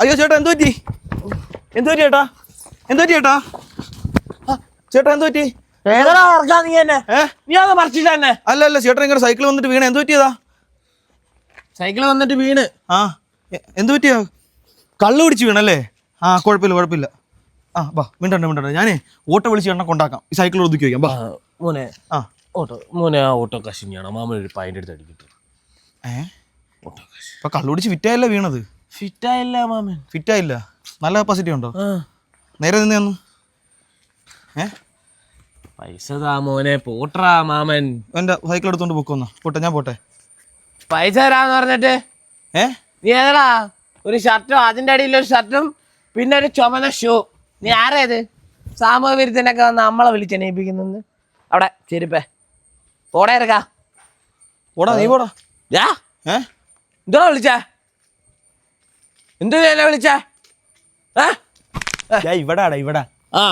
അയ്യോ ചേട്ടാ എന്തു പറ്റി ചേട്ടാ ചേട്ടാ ചേട്ടാ എന്തു പറ്റി? അല്ല ചേട്ടൻ ഇങ്ങനെ സൈക്കിൾ വന്നിട്ട് വീണ്. എന്തു പറ്റിയതാ? സൈക്കിൾ വന്നിട്ട് വീണ്. ആ എന്തു പറ്റിയാ? കള്ളു പിടിച്ച് വീണല്ലേ? ആ കുഴപ്പമില്ല. ആ വാ മിണ്ടണ്ട ഞാനേ ഓട്ടോ വിളിച്ച് ചേട്ടനെ കൊണ്ടാക്കാം. ഈ സൈക്കിൾ ഒതുക്കി വയ്ക്കാം. വാ മോനെ. ആ മോനെ ആ ഓട്ടോ കശിഞ്ഞാണ്. മാമൻ ഒരു പൈൻ്റെ അടുത്ത് അടിക്കിട്ട്. ഓട്ടോ കശി ഇപ്പൊ കള്ളു പിടിച്ച് ഫിറ്റായല്ലേ വീണത്? ഫിറ്റായില്ല മാമൻ. ഫിറ്റായില്ല. നല്ല കപ്പാസിറ്റി ഉണ്ടോ? നേരെ നിന്ന് പൈസ താ മോനെ. പോട്ടറാ മാമൻ. എൻ്റെ സൈക്കിൾ എടുത്തോണ്ട് പോക്കോന്നാ. പോട്ടെ ഞാൻ പോട്ടെ. പൈസ തരാന്ന് പറഞ്ഞിട്ട് നീ ഏതാ? ഒരു ഷർട്ടും അതിൻ്റെ അടിയിൽ ഒരു ഷർട്ടും പിന്നെ ഒരു ചുമന്ന ഷൂ. നീ ആരേത്? സാമൂഹ്യ വിരുദ്ധനൊക്കെ വന്ന് നമ്മളെ വിളിച്ചെണീപ്പിക്കുന്നു. അവിടെ ചെരുപ്പേ പോടാ ഇറക്കാ. പോടാ നീ പോടാ. എന്തോടാ വിളിച്ചേ? എന്തോ വിളിച്ചേ? ഇവിടെ ആ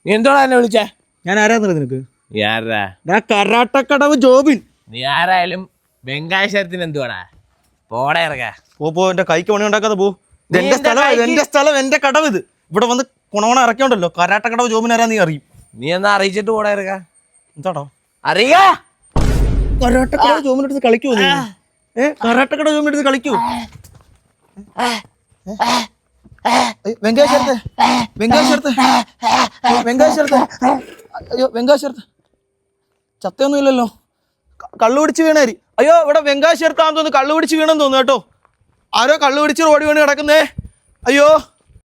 നീ എന്തോടാ എന്നെ വിളിച്ചേ? ഞാൻ ആരാന്നറിയ നിനക്ക്? നീ ആരാ? ഞാൻ കരാട്ടക്കടവ് ജോബിൻ. നീ ആരായാലും വെങ്കാശത്തിന് എന്തുവാടാ? പോടാ ഇറക്കാ. പോ എന്റെ കൈക്ക് പണി ഉണ്ടാക്കാതെ പോ. എന്റെ സ്ഥലം എന്റെ കടവ്. ഇത് ഇവിടെ വന്ന് കുണവണ ഇറക്കിയോണ്ടല്ലോ. കരാട്ടക്കടവ് ജോബിൻ ആരാ നീ അറിയും. നീ എന്നാ അറിയിച്ചിട്ട് പോടാ ഇറക്കാ. എന്താടോ അറിയാ? കരാട്ടക്കടവ് ജോബിനെടുത്ത് കളിക്കൂ നീ? കരാട്ടക്കടവ് ജോബിനെടുത്ത് കളിക്കൂ? വെങ്കാശേർത്ത് ചത്തൊന്നും ഇല്ലല്ലോ. കള്ളു പിടിച്ച് വീണാരി. അയ്യോ ഇവിടെ വെങ്കാശേർത്താന്ന് തോന്നുന്നു. കള്ളു പിടിച്ച് വീണെന്ന് തോന്നുന്നു കേട്ടോ. ആരോ കള്ളു പിടിച്ച് റോഡ് വീണ് കിടക്കുന്നേ. അയ്യോ